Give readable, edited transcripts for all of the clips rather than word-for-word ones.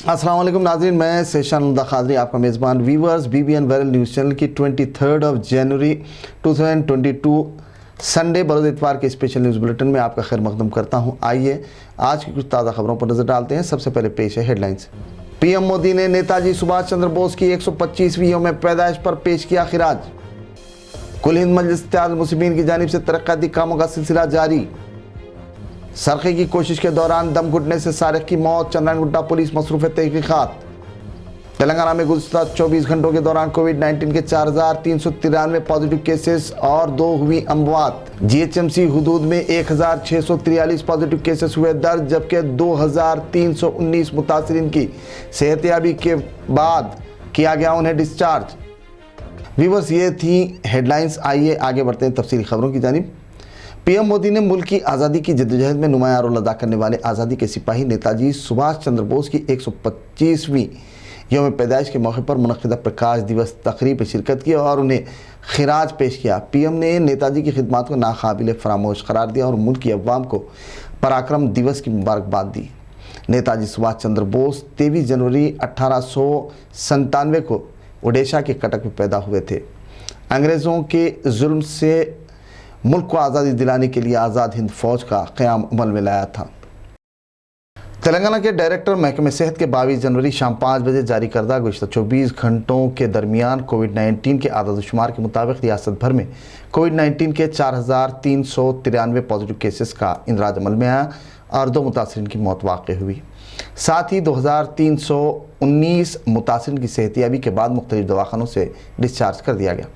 अस्सलाम वालेकुम नाज़रीन, मैं सेशन खादरी आपका मेज़बान viewers BBN viral news channel की 23 जनवरी 2022 संडे बरोज़ इतवार के स्पेशल न्यूज़ बुलेटिन में आपका खैर मकदम करता हूं। आइए आज की कुछ ताज़ा खबरों पर नज़र डालते हैं। सबसे पहले पेश है हेडलाइंस। PM मोदी ने नेताजी सुभाष चंद्र बोस की 125वीं यौम पैदाइश पर पेश किया खिराज। कुल हिंद मजलिस इत्तेहादुल मुस्लिमीन की जानिब से तरक्याती कामों का सिलसिला जारी। सरखे की कोशिश के दौरान दम घुटने से सारिक की मौत, चंद्रायन गुट्टा पुलिस मसरूफ़ तहकीक़ात। तेलंगाना में गुज़श्ता 24 घंटों के दौरान कोविड-19 के 4,393 पॉजिटिव केसेस और 2 हुई अमवात। GHMC हुदूद में 1,643 पॉजिटिव केसेस हुए दर्ज, जबकि 2,319 मुतासिरीन की सेहतयाबी के बाद किया गया उन्हें डिस्चार्ज। व्यूअर्स, ये थी हेडलाइंस। आइए आगे बढ़ते हैं तफसीली खबरों की जानिब। PM मोदी ने मुल्क की आज़ादी की जद्दोजहद में नुमायां रोल अदा करने वाले आज़ादी के सिपाही नेताजी सुभाष चंद्र बोस की 125वीं यौम पैदाइश के मौके पर मुनक़िदा प्रकाश दिवस तकरीब में शिरकत की और उन्हें खिराज पेश किया। PM ने नेताजी की खिदमत को नाकाबिल फरामोश करार दिया और मुल्क की अवाम को पराक्रम दिवस की मुबारकबाद दी। नेताजी सुभाष चंद्र बोस 23 जनवरी 1897 को ओडिशा के कटक में पैदा हुए थे। अंग्रेज़ों के जुल्म से मुल्क को आज़ादी दिलाने के लिए आज़ाद हिंद फौज का क़याम अमल में लाया था। तेलंगाना के डायरेक्टर महकमे सेहत के 22 जनवरी शाम 5 बजे जारी करदा गुज़श्ता 24 घंटों के दरमियान कोविड-19 के आदाद-ओ-शुमार के मुताबिक रियासत भर में कोविड-19 के 4,393 पॉजिटिव केसेस का इंदराज अमल में आया और 2 मुतासिरीन की मौत वाक़ हुई। साथ ही 2,319 मुतासिरीन की सेहतियाबी के बाद मुख्तलिफ दवाखानों से डिस्चार्ज कर दिया गया,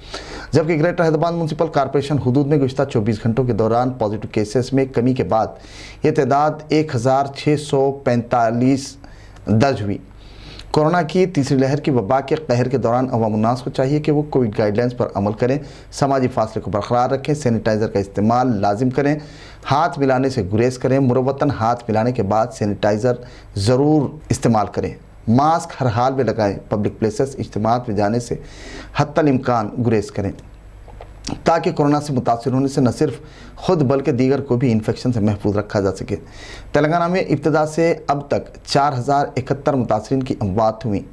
जबकि ग्रेटर हैदराबाद म्यूनसिपल कॉरपोरेशन हुदूद में गुज़श्ता 24 घंटों के दौरान पॉजिटिव केसेस में कमी के बाद ये तादाद 1,645 दर्ज हुई। कोरोना की तीसरी लहर की वबा के कहर के दौरान अवाम उन्नास को चाहिए कि वो कोविड गाइडलाइंस पर अमल करें, समाजी फासले को बरकरार रखें, सैनिटाइज़र का इस्तेमाल लाजिम करें, हाथ मिलाने से गुरेज करें, मुरव्वतन हाथ मिलाने के बाद सैनिटाइज़र ज़रूर इस्तेमाल करें, मास्क हर हाल में लगाएं, पब्लिक प्लेसेस इज्तिमात में जाने से हत्तल इम्कान गुरेज करें ताकि कोरोना से मुतासिर होने से न सिर्फ खुद बल्कि दीगर को भी इन्फेक्शन से महफूज रखा जा सके। तेलंगाना में इब्तदा से अब तक 4,071 मुतासिरीन की अमवात हुई,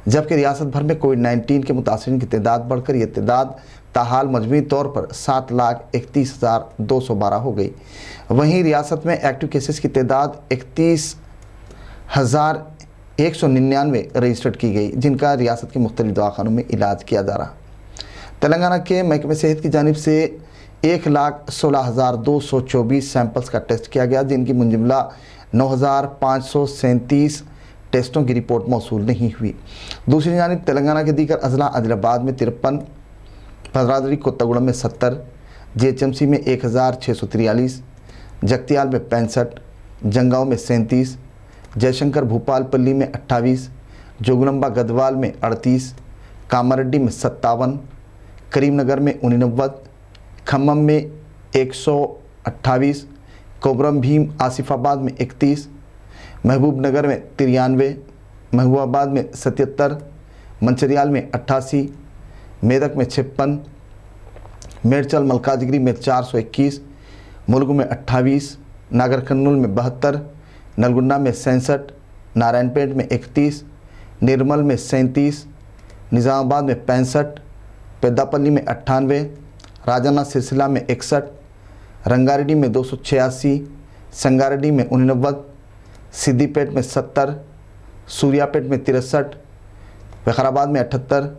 जबकि रियासत भर में कोविड-19 के मुतासिरीन की तादाद बढ़कर यह तादाद ताहाल मजमूई तौर पर 7,31,212 हो गई। वहीं रियासत में एक्टिव केसेस की तादाद 31,199 रजिस्टर्ड की गई, जिनका रियासत के मुख्तलिफ दवाखानों में इलाज किया जा रहा। तेलंगाना के महकमे सेहत की जानिब से 1,16,224 सैंपल्स का टेस्ट किया गया, जिनकी मुंजमला 9,537 टेस्टों की रिपोर्ट मौसूल नहीं हुई। दूसरी जानिब तेलंगाना के दीगर अजला आदिलाबाद में 53, भद्राद्री कोत्तागुड़म में 70, GHMC में 1,643, जगतियाल में 65, जंगांव में 37, जयशंकर भूपालपल्ली में 28, जोगुलंबा गदवाल में 38, कामारेड्डी में 57, करीमनगर में 89, खम्मम में 128, कोबरम भीम आसिफाबाद में 31, महबूबनगर में 93, महबूबाबाद में 77, मंचरियाल में 88, मेदक में 56, मेरचल मलकाजगिरी में 421, मुलुगु में 28, नागर कर्नूल में 72, नलगुंडा में 67, नारायणपेट में 31, निर्मल में 37, निज़ामाबाद में 65, पेद्दापल्ली में 98, राजन्ना सिरसिला में 61, रंगारेड्डी में 286, संगारेड्डी में 89, सिद्दीपेट में 70, सूर्यापेट में 63, विकाराबाद में 78,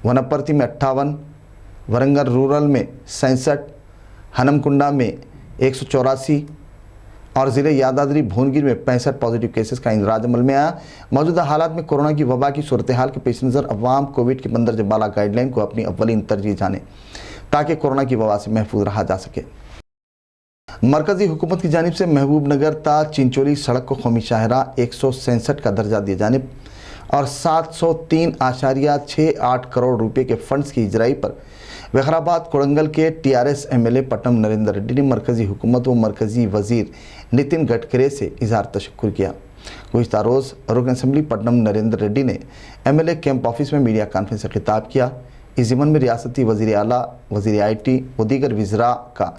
वनपर्ती में 58, वरंगल रूरल में 67, हनमकुंडा में 184 और ज़िले यादाद्री भुवनगिर में 65 पॉजिटिव केसेस का इंदराज अमल में आया। मौजूदा हालात में कोरोना की वबा की सूरत हाल के पेश नज़र अवाम कोविड की मंदरज बाला गाइडलाइन को अपनी अव्वलीन तरजीह जाने ताकि कोरोना की वबा से महफूज रहा जा सके। मरकज़ी हुकूमत की जानिब से महबूबनगर ता चिंचोली सड़क को कौमी शाहरा 167 का दर्जा दिए जाने और 703.68 करोड़ रुपये के फंड्स की इजराई पर विकाराबाद कोड़ंगल के TRS MLA पट्टम नरेंद्र रेड्डी ने मरकज़ी हुकूमत व मरकज़ी वज़ीर नितिन गडकरी से इज़हार तशक्कुर किया। गुज़श्ता रोज़ रुकन असम्बली पट्टम नरेंद्र रेड्डी ने MLA कैंप ऑफिस में मीडिया कॉन्फ्रेंस से खिताब किया। इस ज़िमन में रियासती वज़ीर आला, वज़ीर IT व दीगर वज़रा का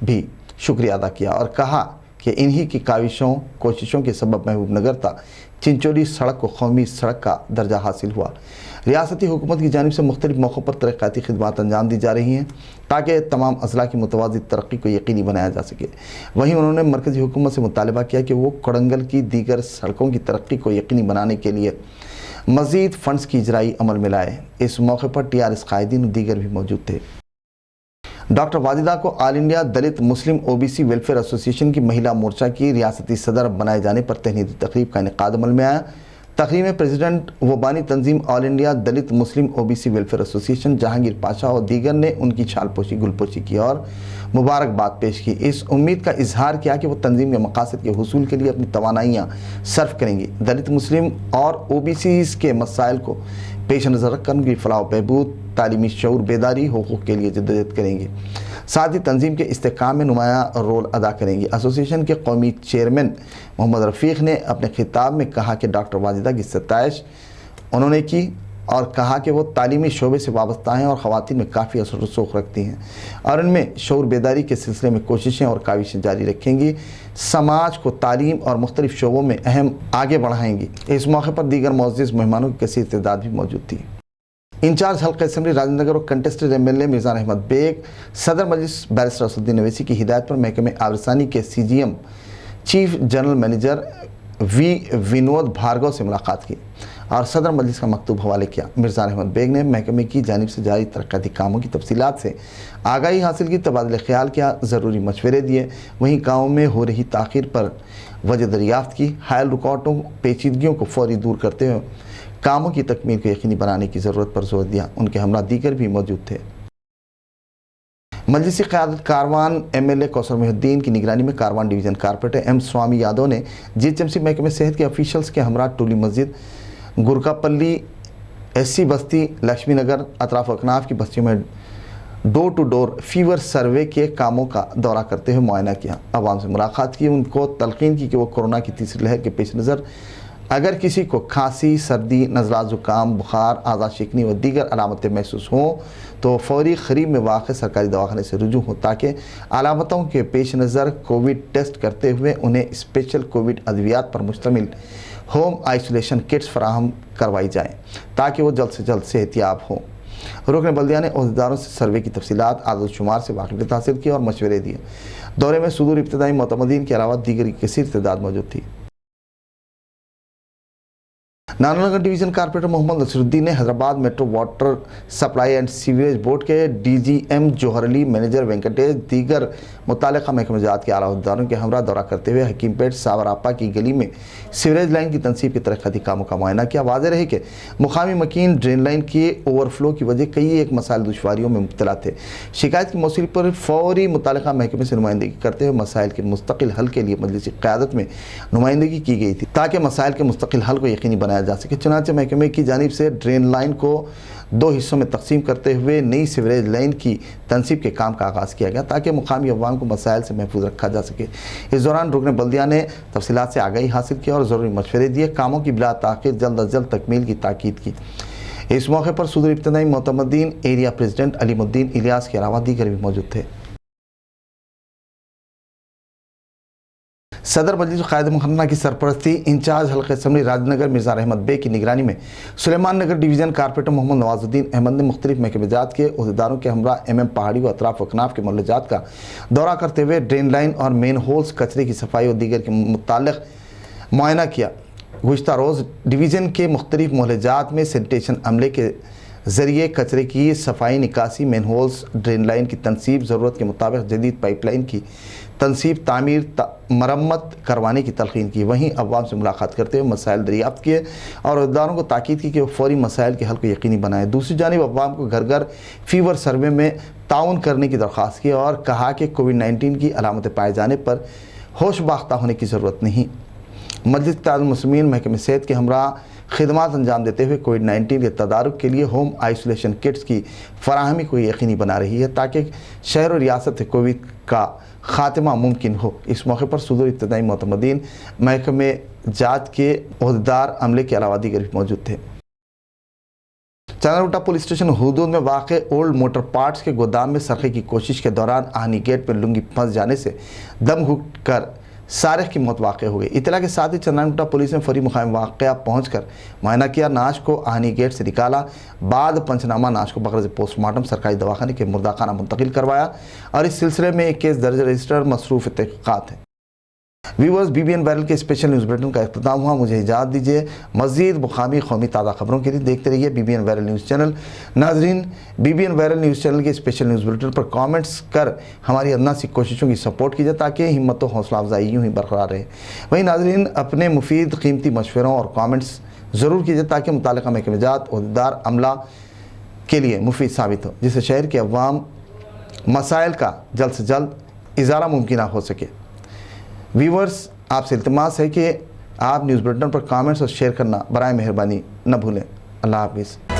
भी शुक्रिया अदा किया और कहा कि इन्हीं की काविशों कोशिशों के सबब महबूबनगर तक चिंचोली सड़क को कौमी सड़क का दर्जा हासिल हुआ। रियासती हुकूमत की जानिब से मुख्तलिफ मौक़ों पर तरक्याती खिदमात अंजाम दी जा रही हैं ताकि तमाम अज़ला की मुतवाज़ी तरक्की को यकीनी बनाया जा सके। वहीं उन्होंने मरकज़ी हुकूमत से मुतालबा किया कि वो कोड़ंगल की दीगर सड़कों की तरक्की को यकीनी बनाने के लिए मज़ीद फ़ंड्स की इजराई अमल में लाए। इस मौके पर TRS कायदीन और दीगर भी मौजूद थे। डॉक्टर वाजिदा को ऑल इंडिया दलित मुस्लिम OBC वेलफेयर एसोसिएशन की महिला मोर्चा की रियासती सदर बनाए जाने पर तहनीती तकरीब का इनेकाद अमल में आया। तकरीब में प्रेसिडेंट व बानी तंजीम ऑल इंडिया दलित मुस्लिम OBC welfare association Jahangir Pasha और दीगर ने उनकी छालपोशी गुलपोशी की और मुबारकबाद पेश की। इस उम्मीद का इजहार किया कि वो तंजीम के मकासद के हुसूल के लिए अपनी तवानाइयाँ सर्फ करेंगी। दलित मुस्लिम और OBCs के मसाइल को पेश नज़र रखकर उनकी फलाह बहबूद, तालीमी शऊर बेदारी हुकूक़ के लिए जद्दोजहद करेंगी। साथ ही तंजीम के इस्तेकाम में नुमायाँ रोल अदा करेंगी। एसोसिएशन के कौमी चेयरमैन मोहम्मद रफ़ीक ने अपने खिताब में कहा कि डॉक्टर वाजिदा की सताइश उन्होंने की और कहा कि वो तालीमी शोबे से वाबस्ता हैं और ख़वातीन में काफ़ी असर रसूख रखती हैं और इनमें शऊर बेदारी के सिलसिले में कोशिशें और काविशें जारी रखेंगी। समाज को तालीम और मुख्तलिफ शोबों में अहम आगे बढ़ाएंगी। इस मौके पर दीगर मुअज़्ज़िज़ मेहमानों की कसीर तादाद भी मौजूद थी। इंचार्ज हल्का असम्बली राजेंद्र नगर और कंटेस्टेड MLA मिर्ज़ान अहमद बेग सदर मजलिस बैरिस्टर असदुद्दीन अवैसी की हिदायत पर महकमे आबरसानी के CGM chief general manager Vinod Bhargava से मुलाकात की और सदर मजलिस का मकतूब हवाले किया। मिर्ज़ान अहमद बेग ने महकमे की जानिब से जारी तरक्याती कामों की तफसीलात से आगाही हासिल की, तबादले ख्याल किया, ज़रूरी मशवरे दिए। वहीं गाँव में हो रही ताख़ीर पर वजह दरियाफ़्त की। हायल रुकावटों पेचीदगियों को फौरी दूर करते हुए कामों की तकमील को यकीनी बनाने की ज़रूरत पर जोर दिया। उनके हमरा दीगर भी मौजूद थे। मजलिसी क़यादत कारवान MLA कौसर मोहिउद्दीन की निगरानी में कारवान डिवीज़न कारपोरेटर M स्वामी यादव ने GHMC महकमे सेहत के ऑफिशल्स के हमरा टोली मस्जिद, गुरकापल्ली, SC बस्ती, लक्ष्मी नगर, अतराफ अकनाफ की बस्तियों में डोर टू डोर फीवर सर्वे के कामों का दौरा करते हुए मुआयना किया। अवाम से मुलाकात की, उनको तलकीन की कि वो कोरोना की तीसरी लहर के पेश नज़र अगर किसी को खांसी, सर्दी, नज़ला, ज़ुकाम, बुखार, आज़ा शिकनी व दीगर अलामतें महसूस हों तो फौरी करीब में वाक़ सरकारी दवाखाने से रुजू हो ताकि अलामतों के पेश नज़र कोविड टेस्ट करते हुए उन्हें स्पेशल कोविड अद्वियात पर मुश्तमिल होम आइसोलेशन किट्स फराहम करवाई जाएँ ताकि वो जल्द से जल्द सेहतियाब हों। रुकन बल्दिया ने अहदेदारों से सर्वे की तफसीलात, आदत शुमार से वाकिफियत हासिल की और मशवरे दिए। दौरे में सुदूर इब्तदाई मोतमदीन के अलावा दीगर की कसीर तादाद मौजूद थी। नारायणनगर डिवीज़न कारपोरेटर मोहम्मद नसीरुद्दीन ने Hyderabad metro water supply and sewerage board के DGM जौहर अली, मैनेजर वेंकटेश, दीगर मुताल्लिक़ा महकमेजात के आला अहदेदारों के हमरा दौरा करते हुए हकीमपेट सावरापा की गली में सीवरेज लाइन की तनसीब के तरक्याती कामों का मुआयना किया। वाज़ेह रहे कि मुकामी मकीन ड्रेन लाइन के ओवरफ्लो की वजह कई एक मसाइल दुश्वारियों में मुब्तला थे। शिकायत की मौसूली पर फौरी मुताल्लिक़ा महकमे से नुमाइंदगी करते हुए मसाइल के मुस्तकिल हल के लिए मजलिसी क़यादत में नुमाइंदगी की गई थी ताकि मसाइल के मुस्तकिल हल को यकीनी बनाया जा सके। चुनांचे महकमे की जानिब से ड्रेन लाइन को 2 हिस्सों में तकसीम करते हुए नई सीवरेज लाइन की तनसीब के काम का आगाज़ किया गया ताकि मुकामी अवाम को मसाइल से महफूज रखा जा सके। इस दौरान रुकन बल्दिया ने तफसीलात से आगाही हासिल की और ज़रूरी मशवरे दिए। कामों की बिला ताख़ीर जल्द अज जल्द तकमील की ताकीद की। इस मौके पर सदर इब्तदाई मोतमदीन एरिया प्रेसिडेंट अलीमुद्दीन इलियास के अलावा दीगर भी मौजूद थे। सदर मजलिस क़ायद मुहर्रमा की सरपरस्ती इंचार्ज हल्का असम्बली राजनगर मिर्ज़ान अहमद बेग की निगरानी में सुलेमान नगर डिवीज़न कारपोरेटर मोहम्मद नवाजुद्दीन अहमद ने मुख्तलिफ महकमेजात के अहदेदारों के हमरा MM पहाड़ी व अतराफ अकनाफ के मोहल्लात का दौरा करते हुए ड्रेन लाइन और मेन होल्स, कचरे की सफाई और दीगर के मुताल्लिक़ मुआयना किया। गुज़िश्ता रोज़ डिवीज़न के मुख्तलिफ मोहल्लात में सैनिटेशन अमले के ज़रिए कचरे की सफाई, निकासी, मेन होल्स, ड्रेन लाइन की तनसीब, ज़रूरत के मुताबिक जदीद पाइपलाइन की तनसीब, तामीर, मरम्मत करवाने की तलकीन की। वहीं अवाम से मुलाकात करते हुए मसाइल दरियाफ्त किए और अहदेदारों को ताकीद की कि वो फौरी मसाइल के हल को यकीनी बनाएं। दूसरी जानिब अवाम को घर घर फीवर सर्वे में ताउन करने की दरख्वास्त की और कहा कि कोविड-19 की अलामतें पाए जाने पर होश बाख्ता होने की ज़रूरत नहीं। मजलिस इत्तेहादुल मुस्लिमीन महकमे सेहत के हमरा खिदमात अंजाम देते हुए कोविड-19 के तदारुक के लिए होम आइसोलेशन किट्स की फराहमी को यकीनी बना रही है ताकि शहर और रियासत से कोविड का खात्मा मुमकिन हो। इस मौके पर सदर इब्तदाई मोतमदीन महकमे जात के अहदेदार अमले के अलावा दीगर भी मौजूद थे। चांदरोटा पुलिस स्टेशन हुदूद में वाक़ ओल्ड मोटर पार्ट्स के गोदाम में सरखे की कोशिश के दौरान आहनी गेट पर लुंगी फंस जाने से दम घुट कर सारिक की मौत वाक़ हो गई। इतला के साथ ही चंद्रानगुट्टा पुलिस ने फौरी मुकाम वाक़या पहुँच कर मुआयना किया, नाश को आहनी गेट से निकाला, बाद पंचनामा, नाश को बगैर पोस्टमार्टम सरकारी दवाखाने के मुर्दाखाना मुंतकिल करवाया और इस सिलसिले में एक केस दर्ज रजिस्टर मसरूफ़ तहक़ीक़ात है। व्यूअर्स, BBN वायरल के स्पेशल न्यूज़ बुलेटिन का इख्तिताम हुआ। मुझे इजाज़त दीजिए। मज़ीद मुक़ामी क़ौमी ताज़ा ख़बरों के लिए देखते रहिए BBN वायरल न्यूज़ चैनल। नाज़रीन, BBN वायरल न्यूज़ चैनल के स्पेशल न्यूज़ बुलेटिन पर कमेंट्स कर हमारी अदना सी कोशिशों की सपोर्ट कीजिए ताकि हिम्मत और हौसला अफजाई यूँ ही बरकरार रहे। वहीं नाज़रीन, अपने मुफीद कीमती मशवरों और कमेंट्स ज़रूर कीजिए ताकि मुतालिका महकमेजात ओहदेदार अमला के लिए मुफीद साबित हो, जिससे शहर के अवाम मसाइल का जल्द से जल्द इज़ाला मुमकिन हो सके। व्यूवर्स, आपसे इल्तिमास है कि आप न्यूज़ बुलेटिन पर कमेंट्स और शेयर करना बराए मेहरबानी न भूलें। अल्लाह हाफ़िज़।